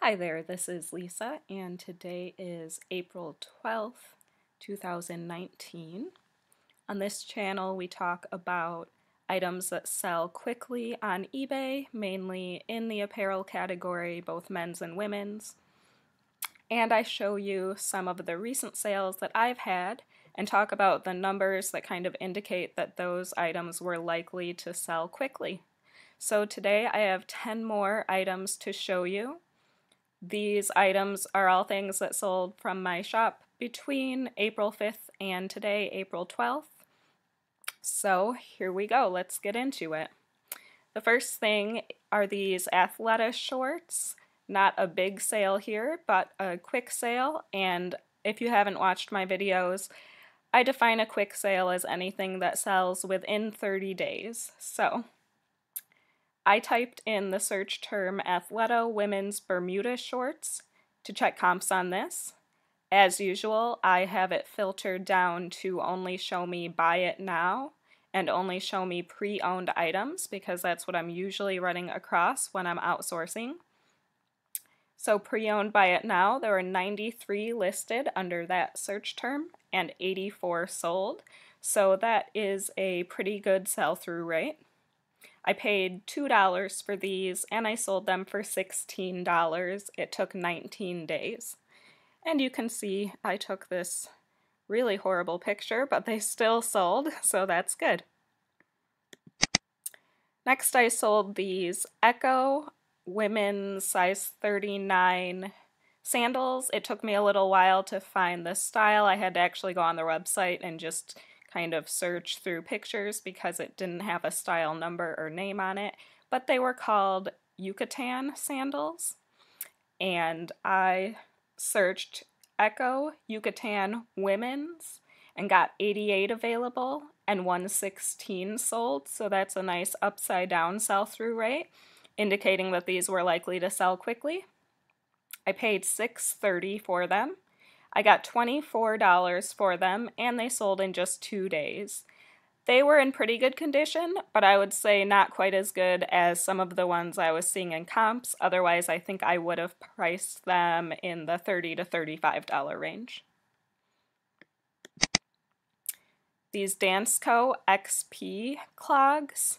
Hi there, this is Lisa, and today is April 12th, 2019. On this channel, we talk about items that sell quickly on eBay, mainly in the apparel category, both men's and women's. And I show you some of the recent sales that I've had and talk about the numbers that kind of indicate that those items were likely to sell quickly. So today I have 10 more items to show you. These items are all things that sold from my shop between April 5th and today, April 12th. So here we go, let's get into it. The first thing are these Athleta shorts. Not a big sale here, but a quick sale, and if you haven't watched my videos, I define a quick sale as anything that sells within 30 days. So I typed in the search term Athleta women's Bermuda shorts to check comps on this. As usual, I have it filtered down to only show me buy it now and only show me pre-owned items because that's what I'm usually running across when I'm outsourcing. So pre-owned buy it now, there were 93 listed under that search term and 84 sold. So that is a pretty good sell-through rate. I paid $2 for these and I sold them for $16. It took 19 days. And you can see I took this really horrible picture, but they still sold, so that's good. Next I sold these Echo women's size 39 sandals. It took me a little while to find the style. I had to actually go on their website and just kind of search through pictures because it didn't have a style number or name on it, but they were called Yucatan sandals, and I searched Echo Yucatan women's and got 88 available and 116 sold, so that's a nice upside down sell-through rate, indicating that these were likely to sell quickly. I paid $6.30 for them. I got $24 for them, and they sold in just 2 days. They were in pretty good condition, but I would say not quite as good as some of the ones I was seeing in comps. Otherwise, I think I would have priced them in the $30 to $35 range. These Danceco XP clogs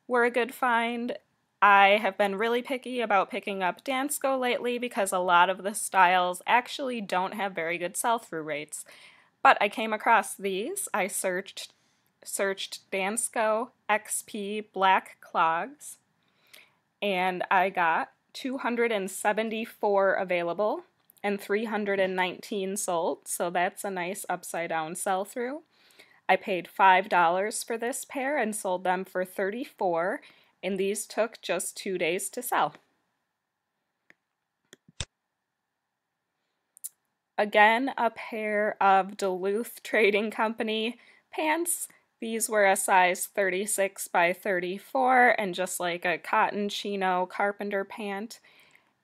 were a good find. I have been really picky about picking up Danceco lately because a lot of the styles actually don't have very good sell-through rates. But I came across these. I searched Danceco XP black clogs, and I got 274 available and 319 sold, so that's a nice upside down sell-through. I paid $5 for this pair and sold them for $34, and these took just 2 days to sell. Again, a pair of Duluth Trading Company pants. These were a size 36 by 34 and just like a cotton chino carpenter pant.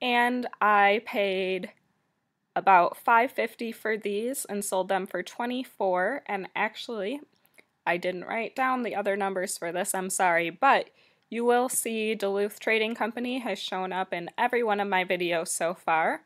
And I paid about $5.50 for these and sold them for $24. And actually, I didn't write down the other numbers for this, I'm sorry, but you will see Duluth Trading Company has shown up in every one of my videos so far.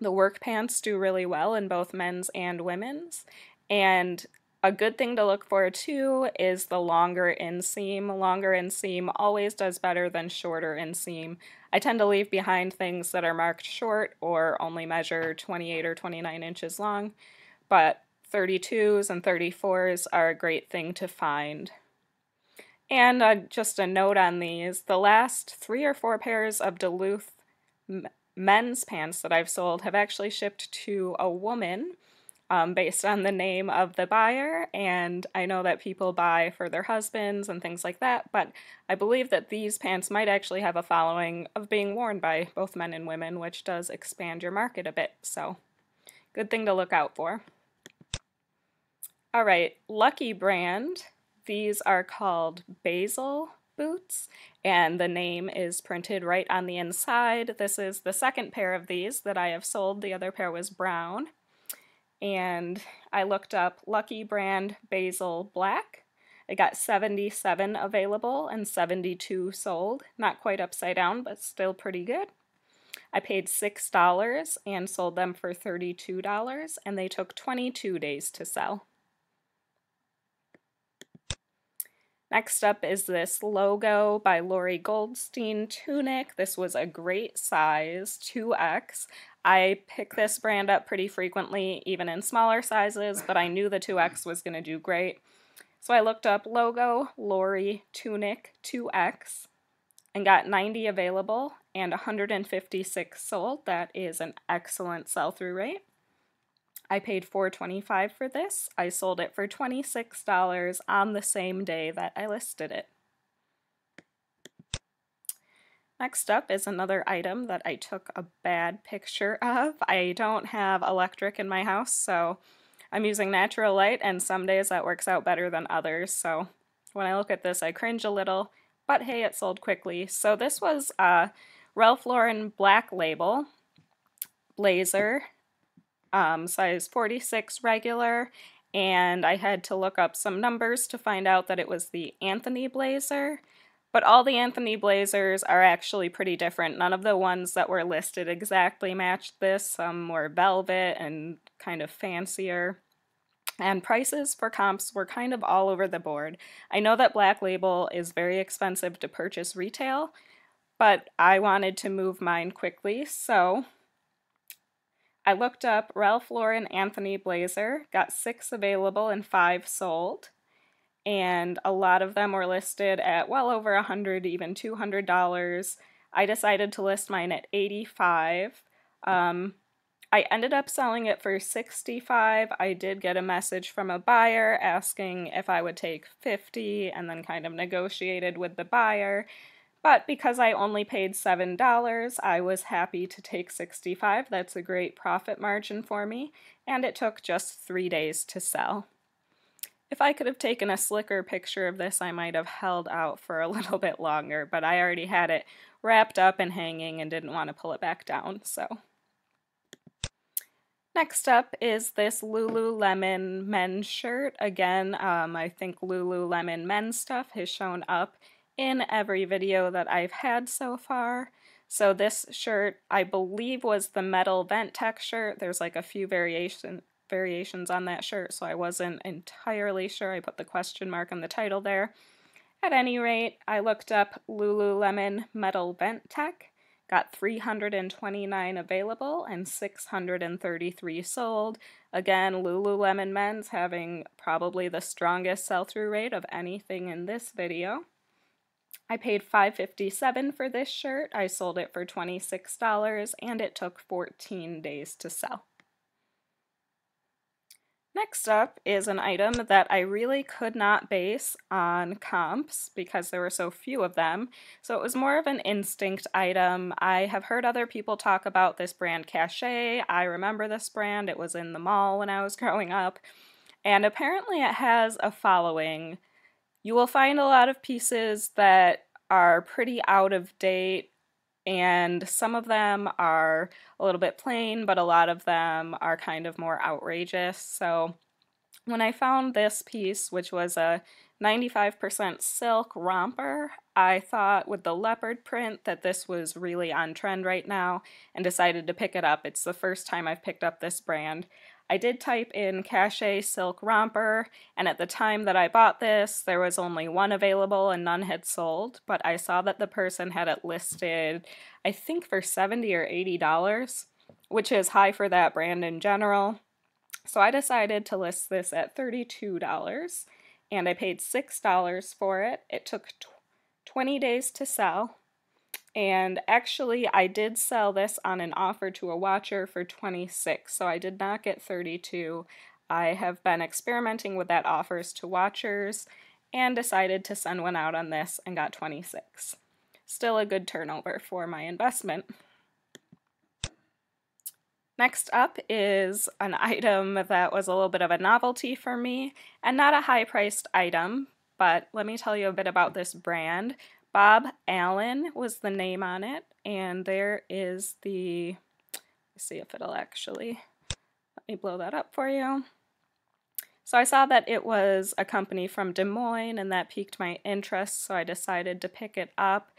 The work pants do really well in both men's and women's, and a good thing to look for too is the longer inseam. Longer inseam always does better than shorter inseam. I tend to leave behind things that are marked short or only measure 28 or 29 inches long, but 32s and 34s are a great thing to find. And just a note on these, the last 3 or 4 pairs of Duluth men's pants that I've sold have actually shipped to a woman based on the name of the buyer, and I know that people buy for their husbands and things like that, but I believe that these pants might actually have a following of being worn by both men and women, which does expand your market a bit, so good thing to look out for. Alright, Lucky brand. These are called Basil boots, and the name is printed right on the inside. This is the second pair of these that I have sold. The other pair was brown. And I looked up Lucky brand Basil black. I got 77 available and 72 sold. Not quite upside down, but still pretty good. I paid $6 and sold them for $32, and they took 22 days to sell. Next up is this Logo by Lori Goldstein tunic. This was a great size, 2X. I pick this brand up pretty frequently, even in smaller sizes, but I knew the 2X was going to do great. So I looked up Logo Lori tunic 2X and got 90 available and 156 sold. That is an excellent sell-through rate. I paid $4.25 for this. I sold it for $26 on the same day that I listed it. Next up is another item that I took a bad picture of. I don't have electric in my house, so I'm using natural light, and some days that works out better than others. So when I look at this, I cringe a little, but hey, it sold quickly. So this was a Ralph Lauren Black Label blazer. Size 46 regular, and I had to look up some numbers to find out that it was the Anthony blazer, but all the Anthony blazers are actually pretty different. None of the ones that were listed exactly matched this. Some were velvet and kind of fancier, and prices for comps were kind of all over the board. I know that Black Label is very expensive to purchase retail, but I wanted to move mine quickly, so I looked up Ralph Lauren Anthony blazer, got 6 available and 5 sold, and a lot of them were listed at well over $100, even $200. I decided to list mine at $85. I ended up selling it for $65. I did get a message from a buyer asking if I would take $50 and then kind of negotiated with the buyer. But because I only paid $7, I was happy to take $65. That's a great profit margin for me, and it took just 3 days to sell. If I could have taken a slicker picture of this, I might have held out for a little bit longer, but I already had it wrapped up and hanging and didn't want to pull it back down, so. Next up is this Lululemon men's shirt. Again, I think Lululemon men's stuff has shown up in every video that I've had so far. So this shirt, I believe, was the metal vent tech shirt. There's like a few variations on that shirt, so I wasn't entirely sure. I put the question mark on the title there. At any rate, I looked up Lululemon metal vent tech, got 329 available and 633 sold. Again, Lululemon men's having probably the strongest sell-through rate of anything in this video. I paid $5.57 for this shirt. I sold it for $26, and it took 14 days to sell. Next up is an item that I really could not base on comps because there were so few of them, so it was more of an instinct item. I have heard other people talk about this brand Cachet. I remember this brand. It was in the mall when I was growing up, and apparently it has a following. You will find a lot of pieces that are pretty out of date, and some of them are a little bit plain, but a lot of them are kind of more outrageous. So when I found this piece, which was a 95% silk romper, I thought with the leopard print that this was really on trend right now and decided to pick it up. It's the first time I've picked up this brand. I did type in Cachet silk romper, and at the time that I bought this, there was only one available and none had sold, but I saw that the person had it listed, I think for $70 or $80, which is high for that brand in general. So I decided to list this at $32, and I paid $6 for it. It took 20 days to sell. And actually, I did sell this on an offer to a watcher for $26, so I did not get $32. I have been experimenting with that offers to watchers and decided to send one out on this and got $26. Still a good turnover for my investment. Next up is an item that was a little bit of a novelty for me and not a high-priced item, but let me tell you a bit about this brand. Bob Allen was the name on it, and there is the, let's see if it'll actually, let me blow that up for you. So I saw that it was a company from Des Moines, and that piqued my interest, so I decided to pick it up.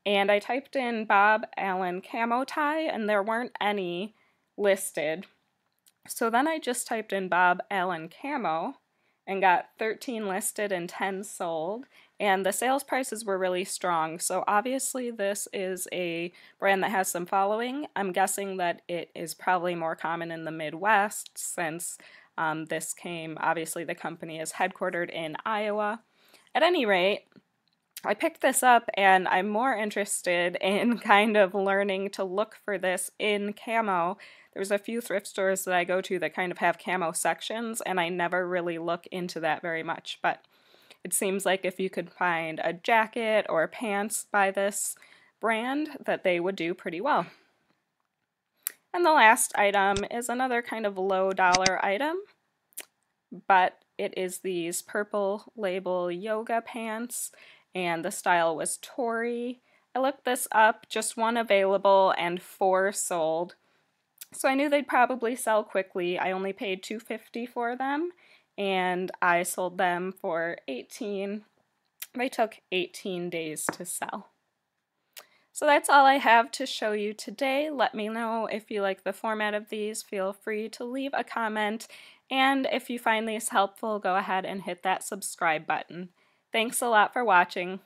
and I typed in Bob Allen camo tie and there weren't any listed. So then I just typed in Bob Allen camo and got 13 listed and 10 sold, and the sales prices were really strong. So obviously this is a brand that has some following. I'm guessing that it is probably more common in the Midwest since obviously the company is headquartered in Iowa. At any rate, I picked this up and I'm more interested in kind of learning to look for this in camo. There's a few thrift stores that I go to that kind of have camo sections, and I never really look into that very much, but it seems like if you could find a jacket or pants by this brand, that they would do pretty well. And the last item is another kind of low dollar item, but it is these purple label yoga pants, and the style was Tory. I looked this up, just one available and 4 sold. So I knew they'd probably sell quickly. I only paid $2.50 for them, and I sold them for $18. They took 18 days to sell. So that's all I have to show you today. Let me know if you like the format of these. Feel free to leave a comment, and if you find these helpful, go ahead and hit that subscribe button. Thanks a lot for watching.